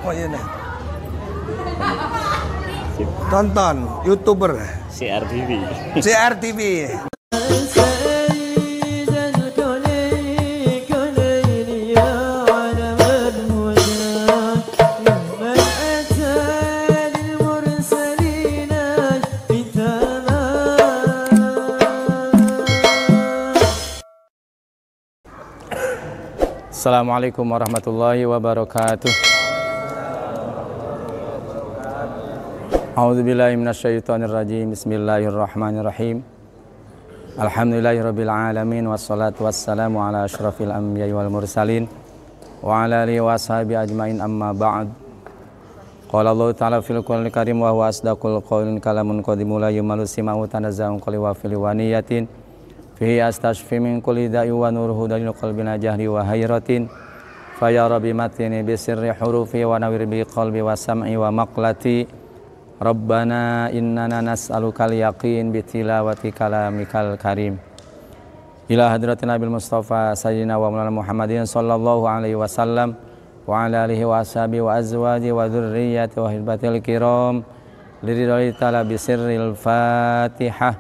Oh iya nih. Tonton YouTuber CRTV. CRTV. Assalamualaikum warahmatullahi wabarakatuh. A'udzubillahi minasyaitonirrajim. Bismillahirrahmanirrahim. Alhamdulillahirabbil alamin wassalatu wassalamu ala asyrafil anbiya'i wal mursalin wa ala alihi washabihi ajmain amma ba'd. Qala Allah ta'ala fil Qur'anil Karim wa huwa asdaqul qailin kalamun qadimu la yumalu sima'u tanazza'un qali wa fil waniyatin fihi astashfi min kulli da'i wa nuruhu dalil qalbi najahri wa hayratin faya rabbi matini bi sirri hurufi wa nawir bi qalbi wa sam'i wa maqlati Rabbana innana nas'alukal yaqin bi tilawati kalamikal karim ila hadratin nabil mustafa sayyidina wa maulana Muhammadin sallallahu alaihi wasallam wa ala alihi wa ashabihi wa azwaji wa dzurriyyati wa hibbatil kiram liridai ta'ala bi sirril fatihah.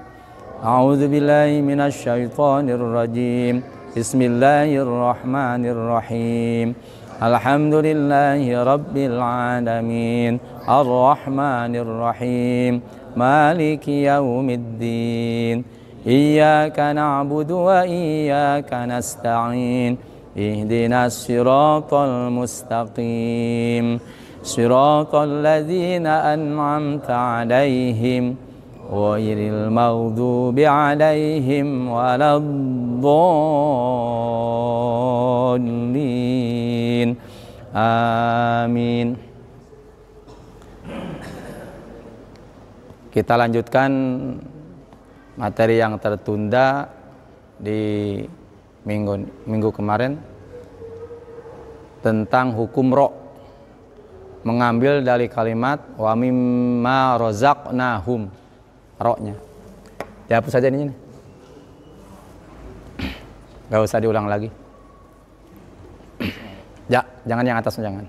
A'udzu billahi minasy syaithanir rajim. Bismillahirrahmanirrahim. Alhamdulillahi rabbil alamin. Ar-Rahmanir Rahim. Maliki yaumiddin. Iyyaka na'budu wa iyyaka nasta'in. Ihdinas siratal mustaqim. Siratal ladzina an'amta 'alaihim ghairil maghdubi 'alaihim waladdallin. Amin. Kita lanjutkan materi yang tertunda di minggu kemarin tentang hukum ro, mengambil dari kalimat wa mimma razaqnahum, ro-nya. Dihapus saja ini. Gak usah diulang lagi. Ya, jangan yang atas, jangan.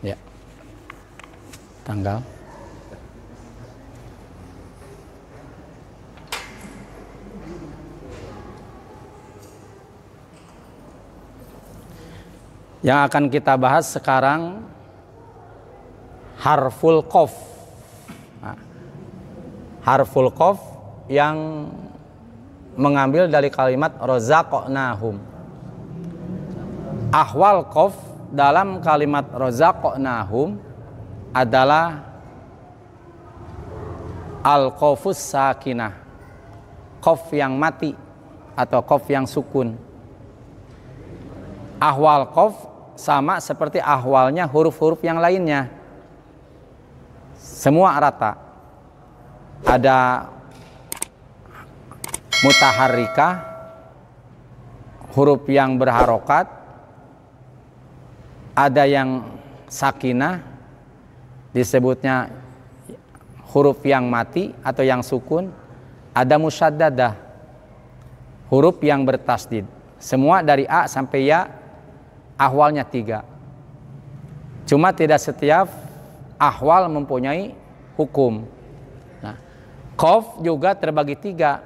Ya, tanggal yang akan kita bahas sekarang harful qaf. Harful qaf yang mengambil dari kalimat razaqnahum. Ahwal qaf dalam kalimat razaqnahum adalah al-qafus sakinah, qaf yang mati atau qaf yang sukun. Ahwal qaf sama seperti ahwalnya huruf-huruf yang lainnya, semua rata. Ada mutaharrikah, huruf yang berharokat, ada yang sakinah, disebutnya huruf yang mati atau yang sukun. Ada musyaddadah, huruf yang bertasdid. Semua dari A sampai Ya, ahwalnya 3. Cuma tidak setiap ahwal mempunyai hukum. Nah, qaf juga terbagi 3.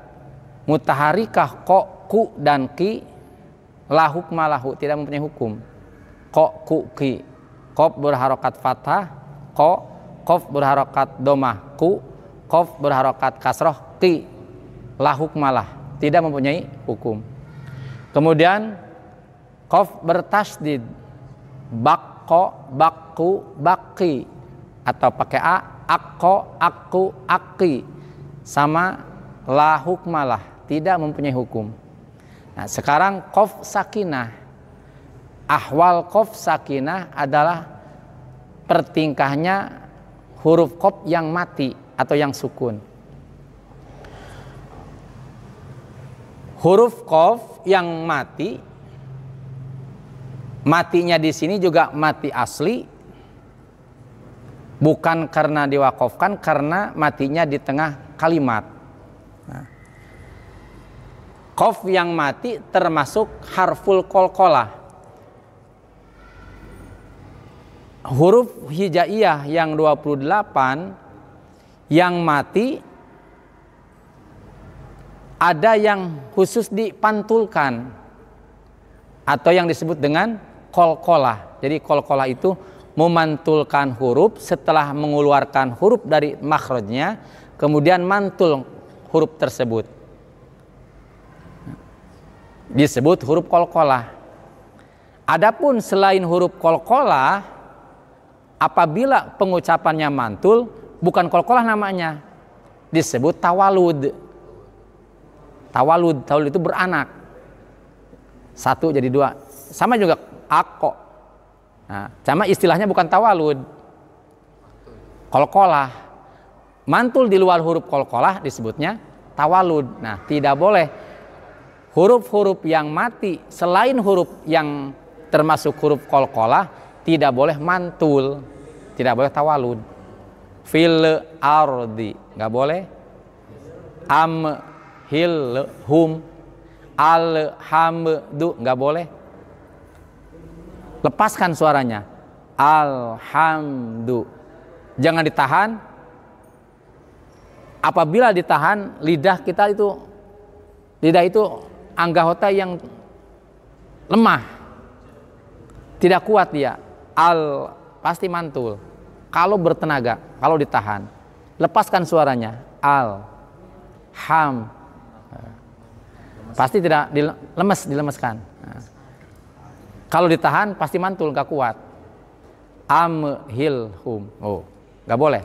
Mutaharikah, ko, ku, dan ki, la hukma lahu, tidak mempunyai hukum. Ko, ku, ki. Qaf berharokat fathah, ko. Qaf berharokat domah, ku. Qaf berharokat kasroh, ki. La hukmalah, tidak mempunyai hukum. Kemudian qaf bertasdid, bakko, bakku, baki, atau pakai a, akko, aku, aki, sama la hukmalah, tidak mempunyai hukum. Nah, sekarang qaf sakinah. Ahwal qaf sakinah adalah pertingkahnya huruf qaf yang mati atau yang sukun. Huruf qaf yang mati, matinya di sini juga mati asli, bukan karena diwakafkan, karena matinya di tengah kalimat. Nah, qaf yang mati termasuk harful qalqalah. Huruf hijaiyah yang 28 yang mati ada yang khusus dipantulkan atau yang disebut dengan qalqalah. Jadi qalqalah itu memantulkan huruf setelah mengeluarkan huruf dari makhrajnya, kemudian mantul huruf tersebut. Disebut huruf qalqalah. Adapun selain huruf qalqalah, apabila pengucapannya mantul, bukan qalqalah namanya, disebut tawalud. Tawalud itu beranak. Satu jadi dua. Sama juga ako. Nah, sama istilahnya bukan tawalud. Qalqalah. Mantul di luar huruf qalqalah disebutnya tawalud. Nah, tidak boleh huruf-huruf yang mati selain huruf yang termasuk huruf qalqalah tidak boleh mantul, tidak boleh tawalud. Fil ardi nggak boleh, hum, alhamdu nggak boleh. Lepaskan suaranya, alhamdu, jangan ditahan. Apabila ditahan, lidah itu anggota yang lemah, tidak kuat dia. Pasti mantul. Kalau bertenaga, kalau ditahan, lepaskan suaranya. Pasti tidak dilemeskan. Kalau ditahan pasti mantul, gak kuat. Hum. Gak boleh.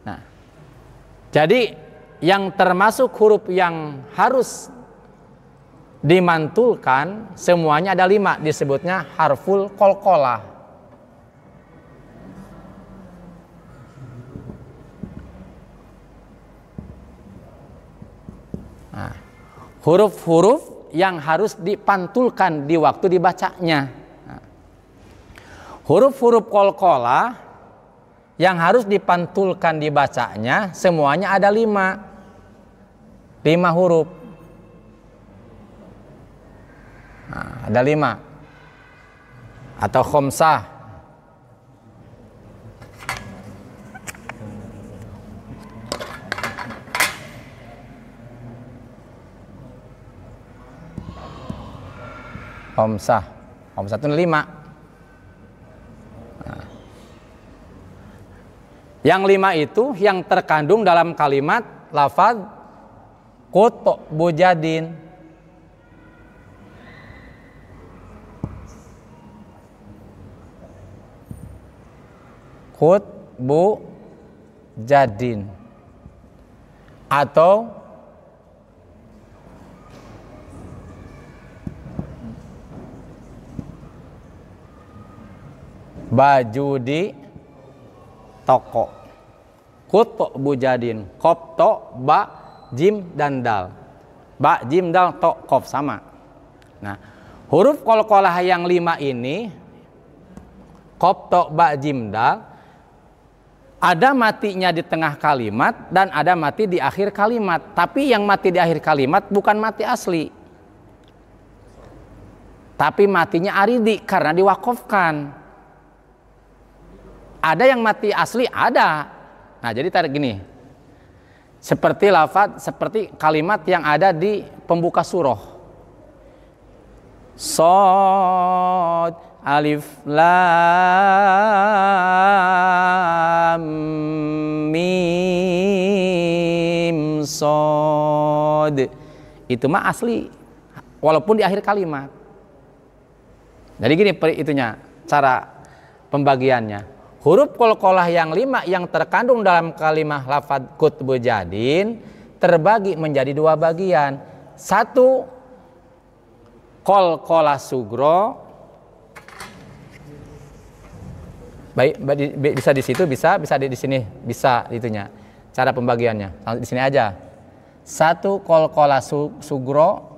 Nah, jadi yang termasuk huruf yang harus dimantulkan semuanya ada 5, disebutnya harful qalqalah. Nah, huruf-huruf yang harus dipantulkan di waktu dibacanya. Nah, huruf-huruf qalqalah yang harus dipantulkan dibacanya semuanya ada 5 huruf. Nah, ada 5 atau khomsah. Khomsah itu 5. Nah, yang 5 itu yang terkandung dalam kalimat lafaz qutbu jadin. Qutbu jadin atau baju di toko. Qutbu jadin, qaf to ba jim dan dal. Ba jim dal to qaf sama. Nah, huruf qalqalah yang 5 ini qaf to ba jim dal ada matinya di tengah kalimat dan ada mati di akhir kalimat. Tapi yang mati di akhir kalimat bukan mati asli, tapi matinya aridi karena diwakafkan. Ada yang mati asli, ada. Nah, jadi tarik gini. Seperti lafaz, seperti kalimat yang ada di pembuka surah. Shad, alif, lam, mim, shad. Itu mah asli, walaupun di akhir kalimat. Jadi gini itunya, cara pembagiannya. Huruf qalqalah yang 5 yang terkandung dalam kalimat lafaz qutbu jadin terbagi menjadi 2 bagian. 1 qalqalah sugro, Baik, bisa di situ, bisa di sini, bisa itunya. Cara pembagiannya. Di sini aja. 1 qalqalah sugro.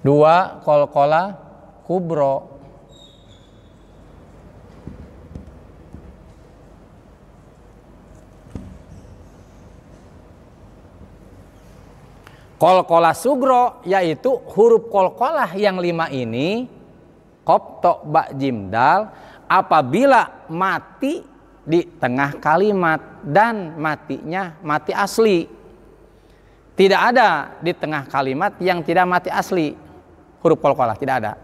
2 qalqalah kubro. Qalqalah sugro yaitu huruf qalqalah yang 5 ini qaf ta ba jim dal apabila mati di tengah kalimat dan matinya mati asli. Tidak ada di tengah kalimat yang tidak mati asli. Huruf qalqalah tidak ada.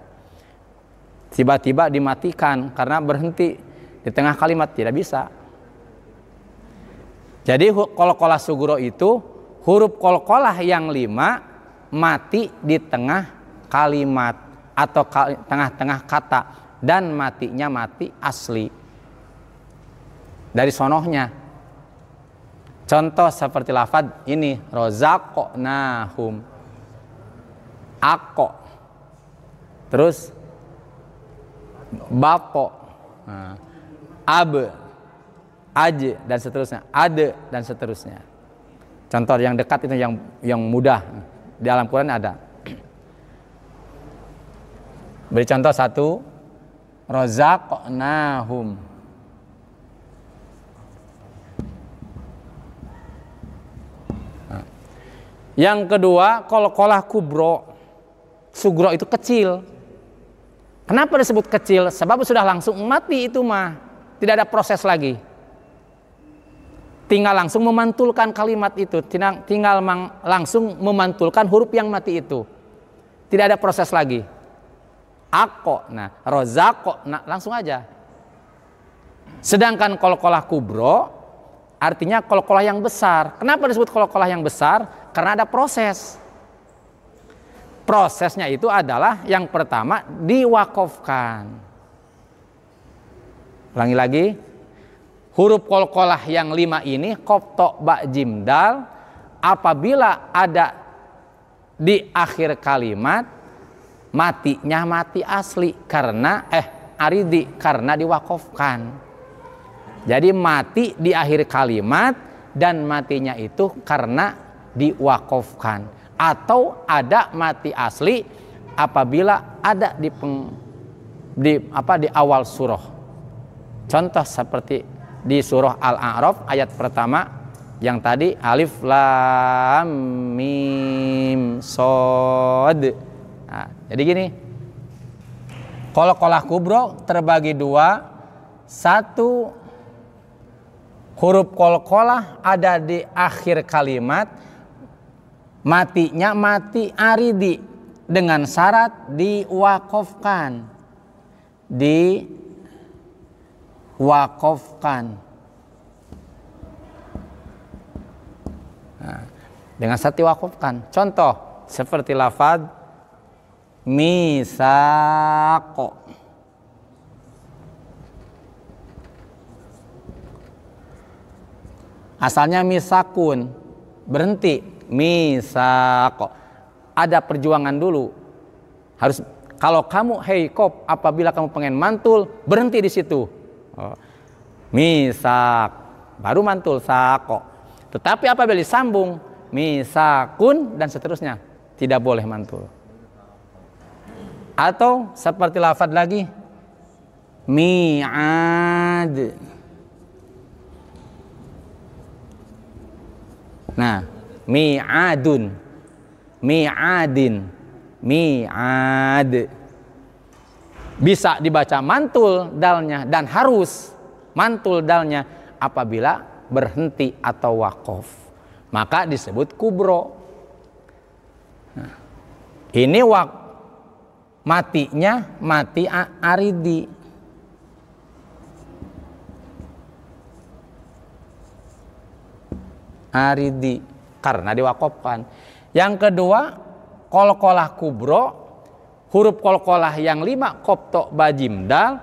Tiba-tiba dimatikan karena berhenti di tengah kalimat, tidak bisa. Jadi qalqalah sugro itu huruf qalqalah yang 5 mati di tengah kalimat atau tengah-tengah kata dan matinya mati asli. Dari sonohnya. Contoh seperti lafaz ini, rozaqnahum. Ako. Terus bapo. Ab. Aj dan seterusnya. Ade dan seterusnya. Contoh yang dekat itu yang mudah. Di dalam Quran ada. Beri contoh 1. Rozaqnahum. Yang kedua, qalqalah kubro. Sugro itu kecil. Kenapa disebut kecil? Sebab sudah langsung mati itu mah. Tidak ada proses lagi. Tinggal langsung memantulkan kalimat itu, tinggal langsung memantulkan huruf yang mati itu. Tidak ada proses lagi. Ako, nah, rozako, nah, langsung aja. Sedangkan qalqalah kubro artinya qalqalah yang besar. Kenapa disebut qalqalah yang besar? Karena ada proses. Prosesnya itu adalah yang pertama diwakofkan. Ulangi lagi. Huruf qalqalah yang 5 ini qaf ta ba jim dal apabila ada di akhir kalimat matinya mati asli karena aridi karena diwakofkan. Jadi mati di akhir kalimat dan matinya itu karena diwakofkan atau ada mati asli apabila ada di awal surah. Contoh seperti di surah Al-A'raf ayat pertama yang tadi alif lam mim shad. Nah, jadi gini. Qalqalah kubro terbagi 2. 1 huruf qalqalah ada di akhir kalimat, matinya mati aridi dengan syarat diwakofkan. Nah, dengan syarat diwakofkan. Contoh seperti lafaz misaqo. Asalnya misakun, berhenti misaqo. Ada perjuangan dulu. Harus kalau kamu qaf apabila kamu pengen mantul, berhenti di situ. Misak baru mantul saqo. Tetapi apabila disambung misakun dan seterusnya, tidak boleh mantul. Atau seperti lafaz lagi mi'ad. Nah, mi'adun, mi'adin, mi'ad. Bisa dibaca mantul dalnya dan harus mantul dalnya apabila berhenti atau wakof. Maka disebut kubro. Nah, ini matinya mati aridi. Aridi karena diwakofkan. Yang kedua, qalqalah kubro, huruf qalqalah yang 5 qaf ta ba jim dal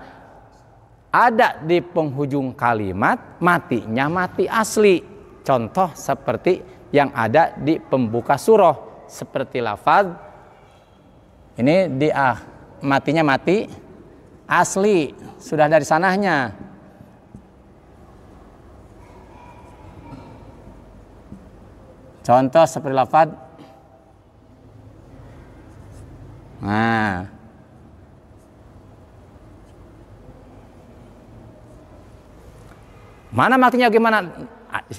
ada di penghujung kalimat, matinya mati asli. Contoh seperti yang ada di pembuka surah seperti lafaz ini di matinya mati asli, sudah dari sananya. Contoh seperti lafaz mana matinya gimana?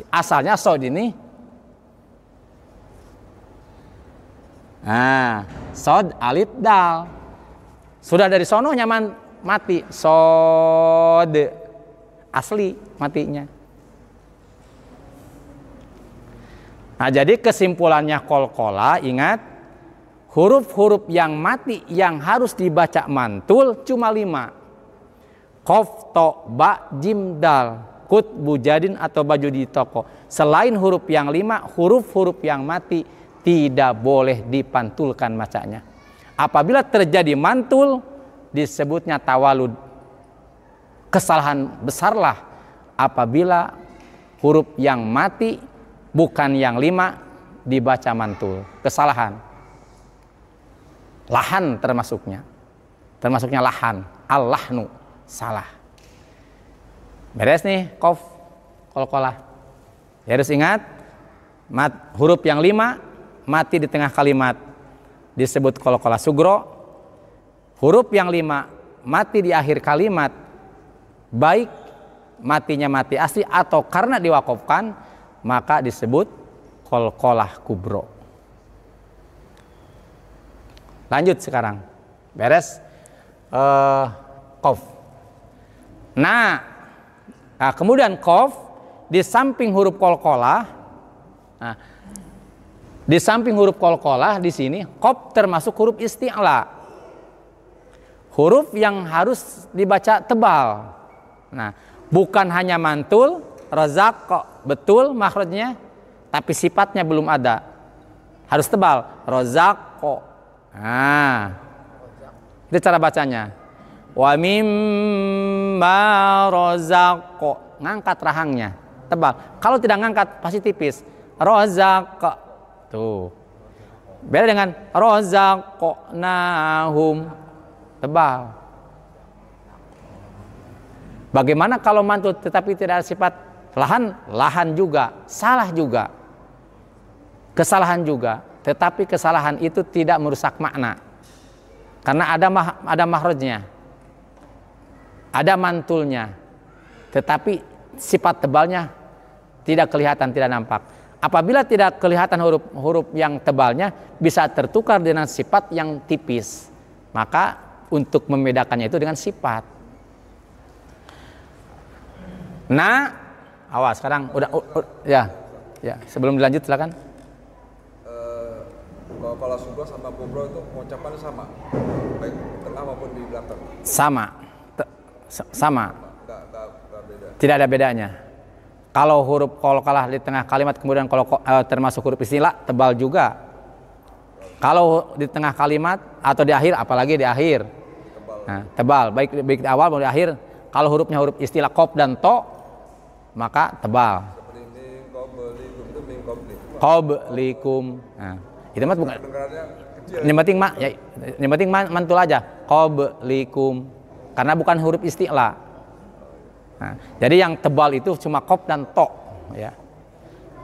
Asalnya sod ini. Sod alif dal. Sudah dari sono nyaman mati. Sod asli matinya. Nah, jadi kesimpulannya qalqalah, ingat huruf-huruf yang mati yang harus dibaca mantul cuma 5. Qaf, to, ba, jim, dal. Kut, bujadin atau baju di toko. Selain huruf yang 5, huruf-huruf yang mati tidak boleh dipantulkan bacanya. Apabila terjadi mantul disebutnya tawalud. Kesalahan besarlah apabila huruf yang mati bukan yang 5 dibaca mantul. Kesalahan. Lahan termasuknya. Termasuknya lahan. Al-lahnu. Salah. Beres nih, qaf, qalqalah. Ya, harus ingat, huruf yang 5 mati di tengah kalimat disebut qalqalah sugro. Huruf yang 5 mati di akhir kalimat, baik matinya mati asli atau karena diwakafkan, maka disebut qalqalah kubro. Lanjut sekarang. Beres qaf. Nah, kemudian qaf di samping huruf qalqalah. Di samping huruf qalqalah di sini qaf termasuk huruf isti'la. Huruf yang harus dibaca tebal. Nah, bukan hanya mantul, razaq betul makhrajnya, tapi sifatnya belum ada. Harus tebal. Razaq. Itu cara bacanya. Wa mimma razaq, ngangkat rahangnya tebal. Kalau tidak ngangkat pasti tipis. Razaq tuh beda dengan razaqnahum, tebal. Bagaimana kalau mantul tetapi tidak ada sifat lahan? Lahan juga, salah juga, kesalahan juga. Tetapi kesalahan itu tidak merusak makna karena ada makhrajnya, ada mantulnya, tetapi sifat tebalnya tidak kelihatan, tidak nampak. Apabila tidak kelihatan huruf yang tebalnya bisa tertukar dengan sifat yang tipis, maka untuk membedakannya itu dengan sifat. Nah, awas sekarang udah ya sebelum dilanjut silakan. Kalau sugro sama kubro itu pengucapannya sama, baik tengah maupun di belakang. Sama. Nggak beda. Tidak ada bedanya. Kalau huruf qalqalah di tengah kalimat kemudian kalau termasuk huruf istilah tebal juga. Kalau di tengah kalimat atau di akhir, apalagi di akhir, tebal. Baik di awal maupun di akhir. Kalau hurufnya huruf istilah qaf dan to, maka tebal. Seperti min qablikum itu min qablikum. Qablikum. Itu mah bukan. Yang penting mantul aja. Qablikum. Karena bukan huruf isti'la. Jadi yang tebal itu cuma qaf dan to, ya.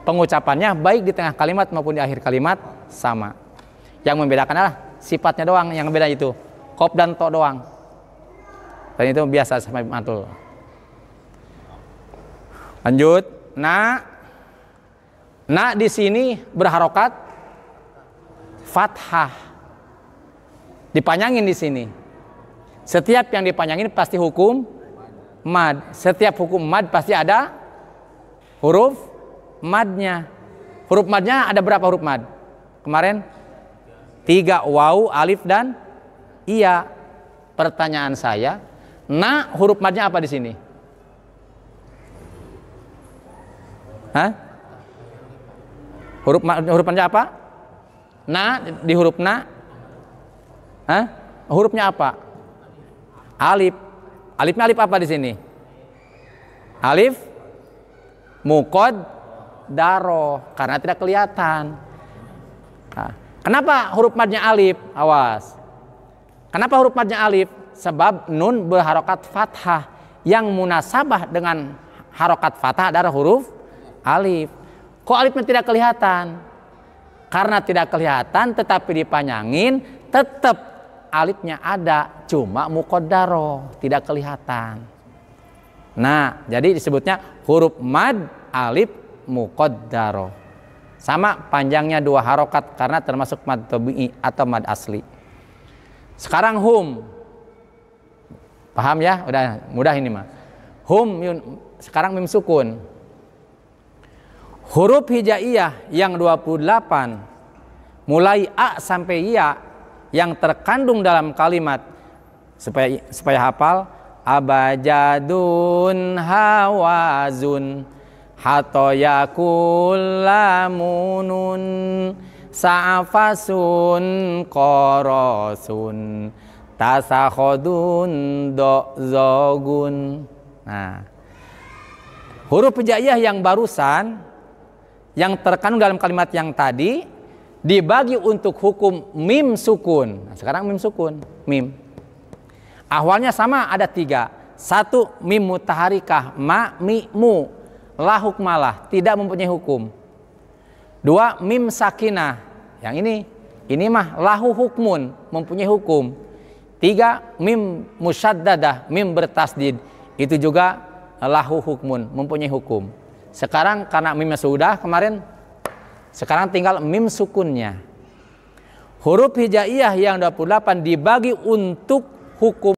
Pengucapannya baik di tengah kalimat maupun di akhir kalimat sama. Yang membedakan adalah sifatnya doang yang beda itu. Qaf dan to doang. Dan itu biasa sampai mantul. Lanjut. Nah di sini berharokat fathah, dipanjangin di sini. Setiap yang dipanjangin pasti hukum mad. Setiap hukum mad pasti ada huruf madnya. Huruf madnya ada berapa huruf mad? Kemarin 3, waw, alif dan iya. Pertanyaan saya, huruf madnya apa di sini? Huruf madnya apa? Di huruf hurufnya apa? Alif. Alifnya alif apa di sini? Alif muqad muqaddaroh karena tidak kelihatan. Nah, kenapa huruf madnya alif? Awas. Kenapa huruf madnya alif? Sebab nun berharokat fathah. Yang munasabah dengan harokat fathah adalah huruf alif. Kok alifnya tidak kelihatan? Karena tidak kelihatan tetapi dipanjangin, tetap alifnya ada, cuma muqaddaroh, tidak kelihatan. Nah, jadi disebutnya huruf mad alif muqaddaroh. Sama panjangnya 2 harokat karena termasuk mad tabi'i atau mad asli. Sekarang hum. Paham ya? Udah mudah ini mah. Hum sekarang mim sukun. Huruf hijaiyah yang 28 mulai a sampai ya yang terkandung dalam kalimat supaya hafal abajadun hawazun hatoyakullamunun sa'afasun korosun tasakhodun do'zogun. Nah, huruf hijaiyah yang barusan yang terkandung dalam kalimat yang tadi dibagi untuk hukum mim sukun. Nah, sekarang mim sukun, mim. Ahwalnya sama, ada 3. 1 mim mutaharikah, ma, mi, mu, la hukmalah, tidak mempunyai hukum. 2 mim sakinah, yang ini mah lahu hukmun, mempunyai hukum. 3 mim musyaddadah, mim bertasdid, itu juga lahu hukmun, mempunyai hukum. Sekarang karena mimnya sudah kemarin, sekarang tinggal mim sukunnya. Huruf hijaiyah yang 28 dibagi untuk hukum